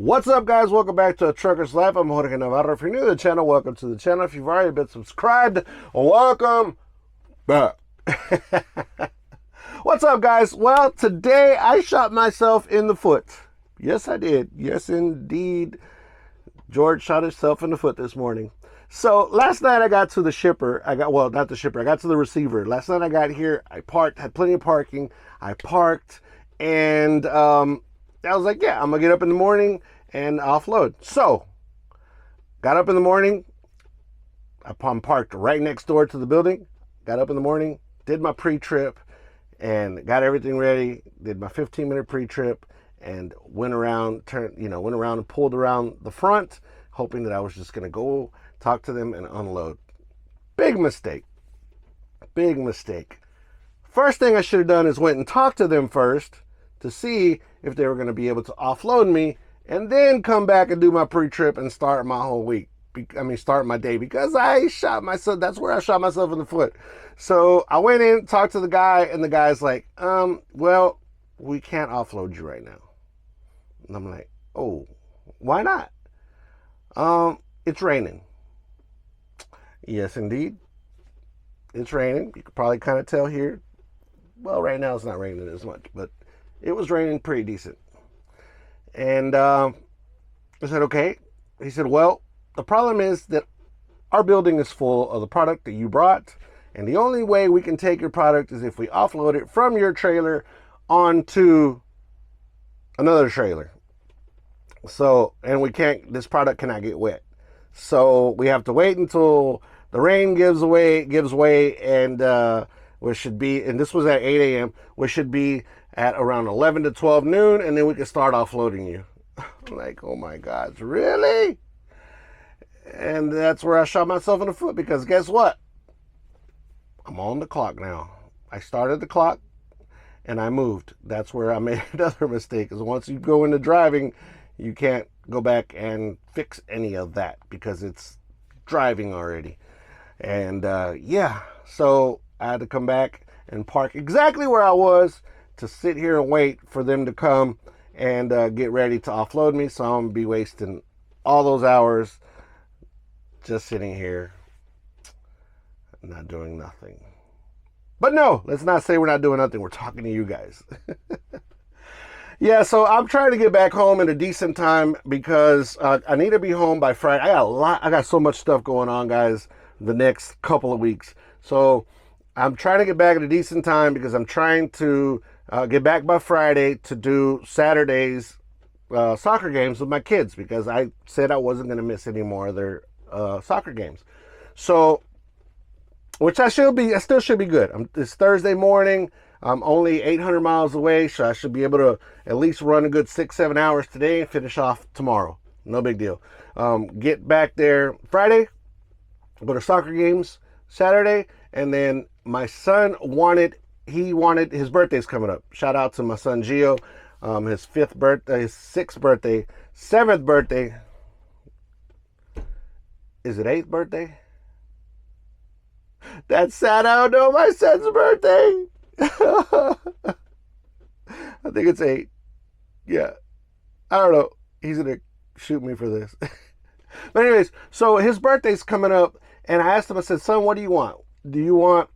What's up, guys? Welcome back to A Trucker's Life. I'm Jorge Navarro. If you're new to the channel, welcome to the channel. If you've already been subscribed, welcome back. What's up, guys? Well, today I shot myself in the foot. Yes, I did. Yes, indeed. George shot himself in the foot this morning. So last night I got to the shipper. I got to the receiver. Last night I got here. I parked, had plenty of parking. I parked, and I was like, yeah, I'm going to get up in the morning and offload. So, got up in the morning. I'm parked right next door to the building. Got up in the morning, did my pre-trip, and got everything ready. Did my 15-minute pre-trip, and went around and pulled around the front, hoping that I was just going to go talk to them and unload. Big mistake. Big mistake. First thing I should have done is went and talked to them first to see if they were going to be able to offload me, and then come back and do my pre-trip and start my whole week. Start my day, because I shot myself. That's where I shot myself in the foot. So I went in, talked to the guy, and the guy's like, well, we can't offload you right now. And I'm like, oh, why not? It's raining. Yes, indeed. It's raining. You can probably kind of tell here. Well, right now it's not raining as much, but it was raining pretty decent. And I said, okay. He said, well, the problem is that our building is full of the product that you brought, and the only way we can take your product is if we offload it from your trailer onto another trailer. So, and this product cannot get wet. So we have to wait until the rain gives way, and which should be, and this was at 8 a.m., which should be at around 11 to 12 noon, and then we can start offloading you. I'm like, oh my God, really? And that's where I shot myself in the foot, because guess what? I'm on the clock now. I started the clock and I moved. That's where I made another mistake, because once you go into driving, you can't go back and fix any of that because it's driving already. And yeah, so I had to come back and park exactly where I was to sit here and wait for them to come and get ready to offload me. So I'm going to be wasting all those hours just sitting here, not doing nothing. But no, let's not say we're not doing nothing. We're talking to you guys. Yeah, so I'm trying to get back home in a decent time, because I need to be home by Friday. I got so much stuff going on, guys, the next couple of weeks. So I'm trying to get back at a decent time, because I'm trying to get back by Friday to do Saturday's soccer games with my kids, because I said I wasn't going to miss any more of their soccer games. So, which I still should be good. It's Thursday morning. I'm only 800 miles away, so I should be able to at least run a good 6-7 hours today and finish off tomorrow. No big deal. Get back there Friday, go to soccer games Saturday, and then my son his birthday's coming up. Shout out to my son Gio. His 6th birthday, 7th birthday. Is it 8th birthday? That's sad. I don't know my son's birthday. I think it's 8. Yeah. I don't know. He's going to shoot me for this. But anyways, so his birthday's coming up, and I asked him, I said, son, what do you want?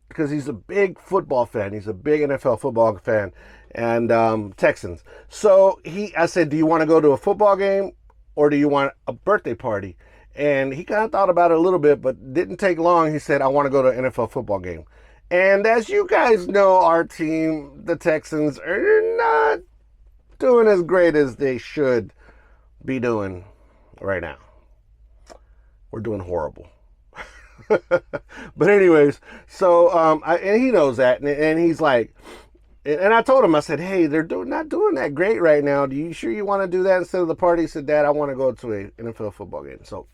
Because he's a big football fan. He's a big NFL football fan, and Texans. So I said, do you want to go to a football game, or do you want a birthday party? And he kind of thought about it a little bit, but didn't take long. He said, I want to go to an NFL football game. And as you guys know, our team, the Texans, are not doing as great as they should be doing right now. We're doing horrible. But anyways, so and he knows that, and he's like, and I told him, I said, hey, they're not doing that great right now. Do you sure you want to do that instead of the party? He said, Dad, I want to go to an NFL football game. So,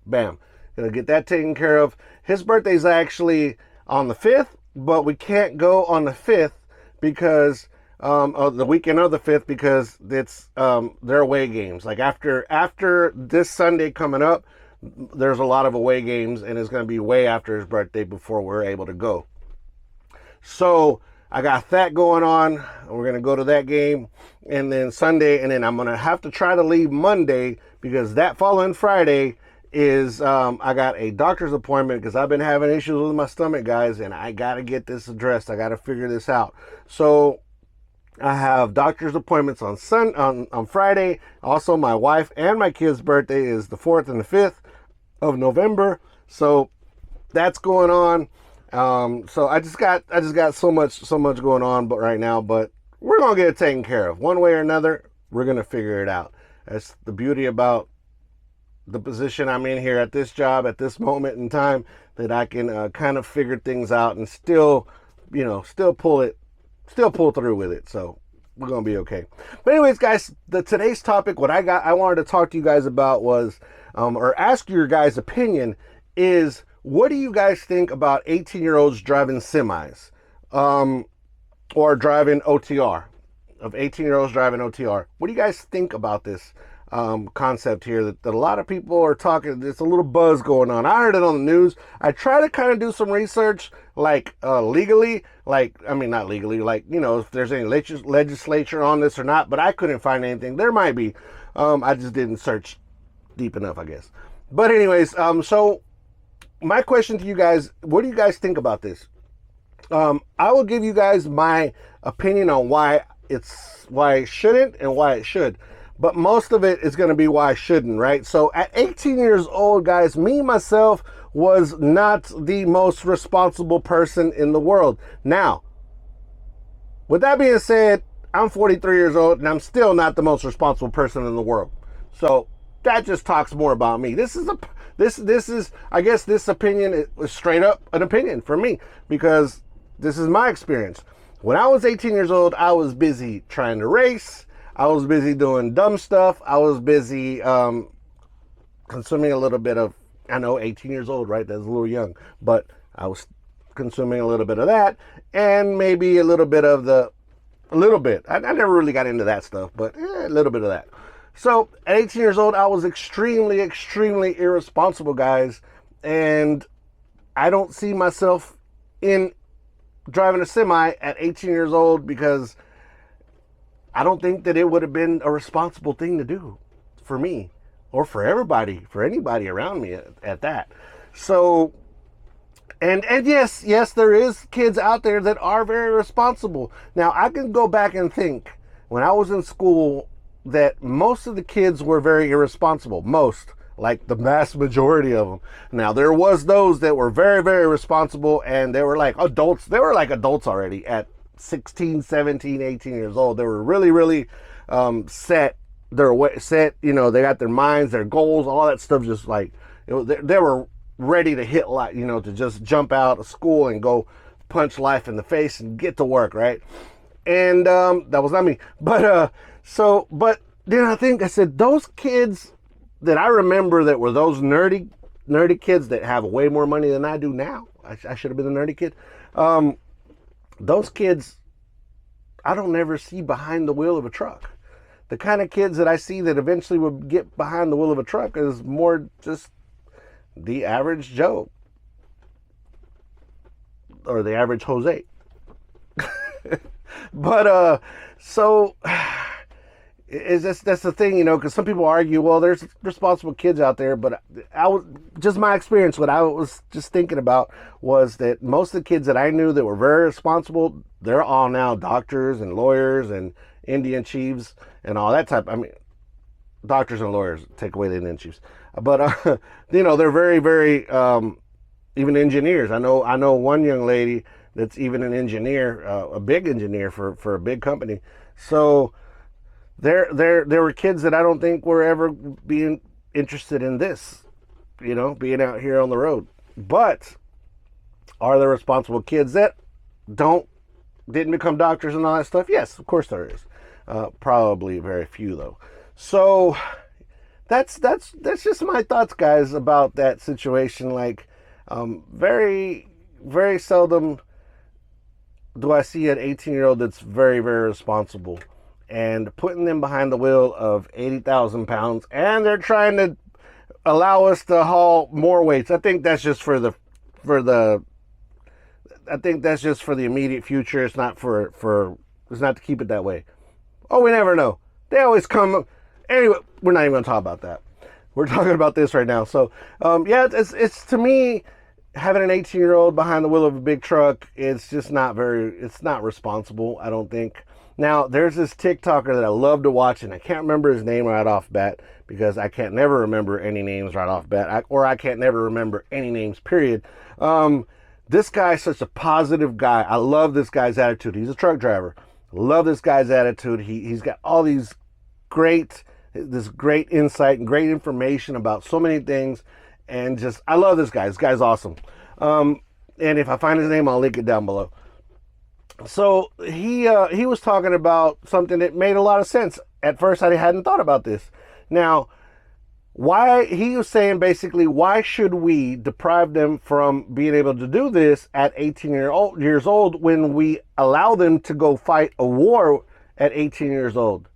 bam, gonna get that taken care of. His birthday's actually on the 5th, but we can't go on the 5th because of the weekend of the 5th, because it's their away games. Like after this Sunday coming up, there's a lot of away games, and it's going to be way after his birthday before we're able to go. So I got that going on. We're going to go to that game. and then Sunday, and then I'm gonna have to try to leave Monday because that following Friday is I got a doctor's appointment because I've been having issues with my stomach, guys, and I gotta get this addressed. I gotta figure this out. So I have doctor's appointments on Friday. Also, my wife and my kids' birthday is the 4th and the 5th of November. So that's going on. So I just got so much going on, but right now, but we're gonna get it taken care of one way or another. We're gonna figure it out. That's the beauty about the position I'm in here at this job at this moment in time, that I can kind of figure things out and still pull through with it. So we're gonna be okay. But anyways, guys, today's topic, what I wanted to talk to you guys about was, or ask your guys' opinion is, what do you guys think about 18-year-olds driving semis, or driving OTR? Of 18-year-olds driving OTR. What do you guys think about this concept here that a lot of people are talking? There's a little buzz going on. I heard it on the news. I try to kind of do some research, like legally, not legally, if there's any legislature on this or not, but I couldn't find anything. There might be. I just didn't search deep enough, I guess. But anyways, so my question to you guys, what do you guys think about this? I will give you guys my opinion on why it shouldn't and why it should. But most of it is going to be why I shouldn't, right? So at 18 years old, guys, me, myself, was not the most responsible person in the world. Now, with that being said, I'm 43 years old and I'm still not the most responsible person in the world. So that just talks more about me. This is I guess this opinion is straight up an opinion for me, because this is my experience. When I was 18 years old, I was busy trying to race. I was busy doing dumb stuff. I was busy consuming a little bit of, I know 18 years old, right? That's a little young, but I was consuming a little bit of that, and maybe a little bit. I never really got into that stuff, but a little bit of that. So at 18 years old, I was extremely, extremely irresponsible, guys. And I don't see myself in driving a semi at 18 years old, because I don't think that it would have been a responsible thing to do for me or for everybody, for anybody around me at that. So, and yes, there is kids out there that are very responsible. Now, I can go back and think when I was in school that most of the kids were very irresponsible. Most, like the vast majority of them. Now, there was those that were very, very responsible, and they were like adults. They were like adults already at 16, 17, 18 years old. They were really, really set. They got their minds, their goals, all that stuff. Just like, they were ready to hit, to just jump out of school and go punch life in the face and get to work, right? And that was not me. But then I said, those kids that I remember that were those nerdy kids that have way more money than I do now. I should have been a nerdy kid. Those kids, I don't ever see behind the wheel of a truck. The kind of kids that I see that eventually would get behind the wheel of a truck is more just the average Joe. Or the average Jose. But, so that's the thing, because some people argue, well, there's responsible kids out there, but my experience, what I was just thinking about was that most of the kids that I knew that were very responsible, they're all now doctors and lawyers and Indian chiefs and all that type. I mean, doctors and lawyers, take away the Indian chiefs, but they're very, very even engineers. I know one young lady that's even an engineer, a big engineer for a big company. So there were kids that I don't think were ever being interested in this, being out here on the road. But are there responsible kids that didn't become doctors and all that stuff? Yes, of course there is. Probably very few though. So that's just my thoughts, guys, about that situation. Like, very, very seldom do I see an 18-year-old that's very, very responsible and putting them behind the wheel of 80,000 pounds, and they're trying to allow us to haul more weights. I think that's just for the immediate future. It's not it's not to keep it that way. Oh, we never know. They always come. Anyway, we're not even going to talk about that. We're talking about this right now. So, yeah, it's to me, having an 18-year-old behind the wheel of a big truck, it's just it's not responsible, I don't think. Now, there's this TikToker that I love to watch, and I can't remember his name right off bat because I can't never remember any names right off bat, or I can't never remember any names, period. This guy's such a positive guy. I love this guy's attitude. He's a truck driver. I love this guy's attitude. He's got all this great insight and great information about so many things, and just I love this guy. This guy's awesome. And if I find his name, I'll link it down below. So he was talking about something that made a lot of sense. At first, I hadn't thought about this. Now, why he was saying basically, why should we deprive them from being able to do this at 18 years old when we allow them to go fight a war at 18 years old?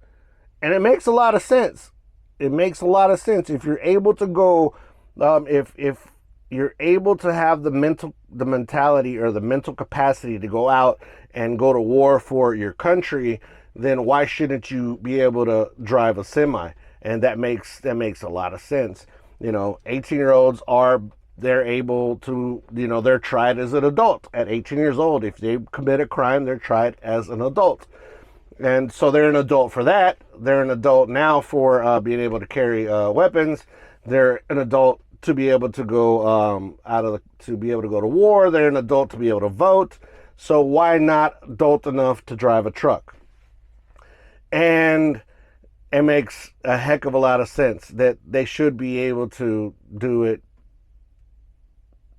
And it makes a lot of sense. It makes a lot of sense if you're able to go, if you're able to have the mentality or the mental capacity to go out and go to war for your country, then why shouldn't you be able to drive a semi? And that makes a lot of sense. 18-year-olds they're able to, they're tried as an adult at 18 years old. If they commit a crime, they're tried as an adult. And so they're an adult for that. They're an adult now for being able to carry weapons. They're an adult to be able to go to be able to go to war. They're an adult to be able to vote. So why not adult enough to drive a truck? And it makes a heck of a lot of sense that they should be able to do it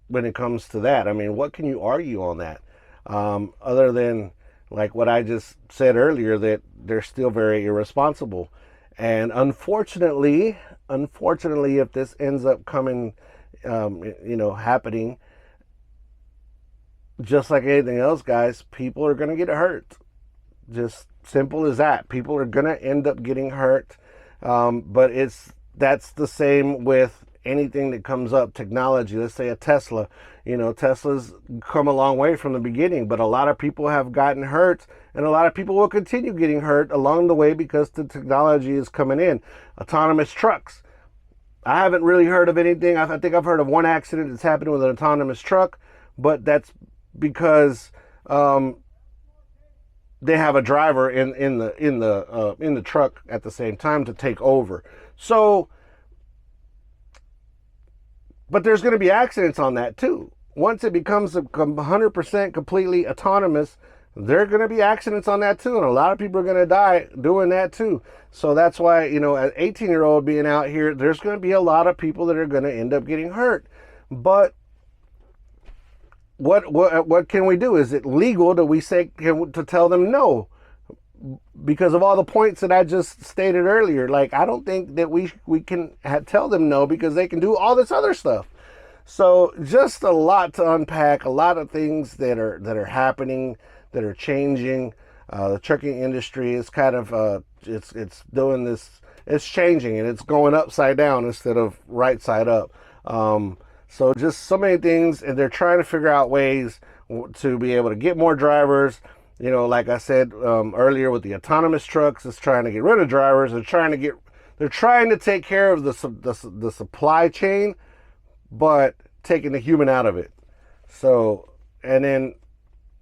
when it comes to that. I mean, what can you argue on that? Other than like what I just said earlier, that they're still very irresponsible. And unfortunately, if this ends up coming, happening, just like anything else, guys, people are going to get hurt. Just simple as that. People are going to end up getting hurt. But that's the same with anything that comes up, technology. Let's say a Tesla. Tesla's come a long way from the beginning, but a lot of people have gotten hurt, and a lot of people will continue getting hurt along the way because the technology is coming in. Autonomous trucks. I haven't really heard of anything. I think I've heard of one accident that's happened with an autonomous truck, but that's because they have a driver in the truck at the same time to take over. So, but there's going to be accidents on that too. Once it becomes 100% completely autonomous, there are going to be accidents on that too, and a lot of people are going to die doing that too. So that's why, an 18-year-old being out here, there's going to be a lot of people that are going to end up getting hurt. But what can we do? Is it legal to to tell them no? Because of all the points that I just stated earlier, like I don't think that we can tell them no, because they can do all this other stuff. So just a lot to unpack, a lot of things that are happening, that are changing. The trucking industry is kind of it's doing this. It's changing, and it's going upside down instead of right side up. So just so many things, and they're trying to figure out ways to be able to get more drivers. Like I said earlier with the autonomous trucks, it's trying to get rid of drivers. They're trying to take care of the supply chain, but taking the human out of it. So, and then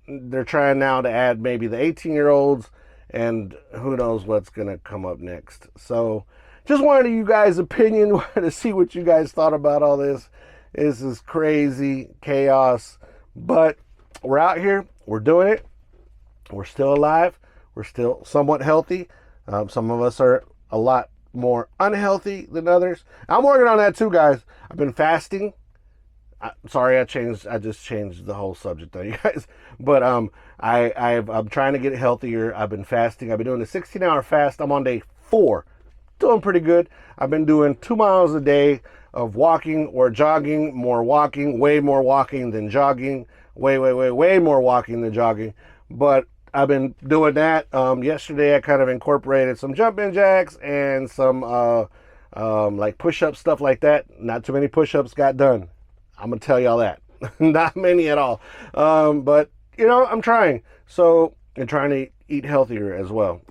they're trying now to add maybe the 18-year-olds, and who knows what's going to come up next. So just wanted you guys' opinion, wanted to see what you guys thought about all this. This is crazy chaos, but we're out here. We're doing it. We're still alive. We're still somewhat healthy. Some of us are a lot more unhealthy than others. I'm working on that too, guys. I've been fasting. Sorry, I just changed the whole subject on you guys. But I'm trying to get healthier. I've been fasting. I've been doing a 16-hour fast. I'm on day 4. Doing pretty good. I've been doing 2 miles a day of walking or jogging. Way more walking than jogging. Way more walking than jogging. But I've been doing that. Yesterday, I kind of incorporated some jumping jacks and some like push-up stuff like that. Not too many push-ups got done. I'm gonna tell y'all that. Not many at all. But I'm trying. So, and trying to eat healthier as well.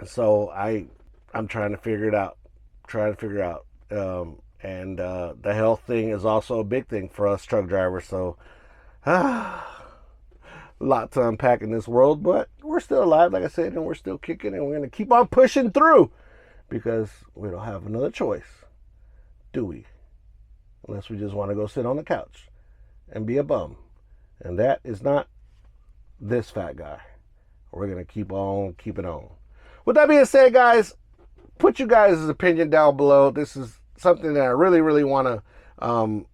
So I'm trying to figure it out. And the health thing is also a big thing for us truck drivers. So a lot to unpack in this world, but we're still alive, like I said, and we're still kicking, and we're going to keep on pushing through because we don't have another choice, do we? Unless we just want to go sit on the couch and be a bum. And that is not this fat guy. We're going to keep on keeping on. With that being said, guys, put you guys' opinion down below. This is something that I really, really want to, want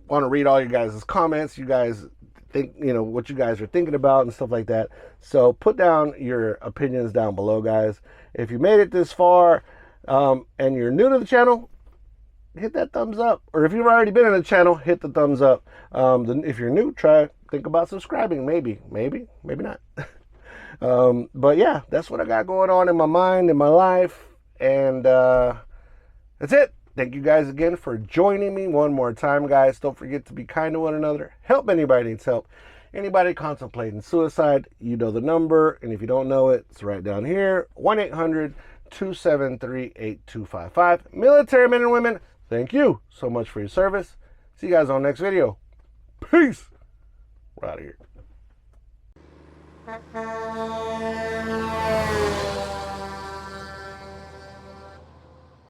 to read all you guys' comments. You guys think, what you guys are thinking about and stuff like that. So put down your opinions down below, guys. If you made it this far and you're new to the channel, hit that thumbs up. Or if you've already been in the channel, hit the thumbs up. If you're new, think about subscribing. Maybe not. But yeah, that's what I got going on in my mind, in my life. And that's it. Thank you guys again for joining me one more time, guys. Don't forget to be kind to one another. Help anybody needs help. Anybody contemplating suicide, you know the number. And if you don't know it, it's right down here. 1-800-273-8255. Military men and women, thank you so much for your service. See you guys on the next video. Peace. We're out of here.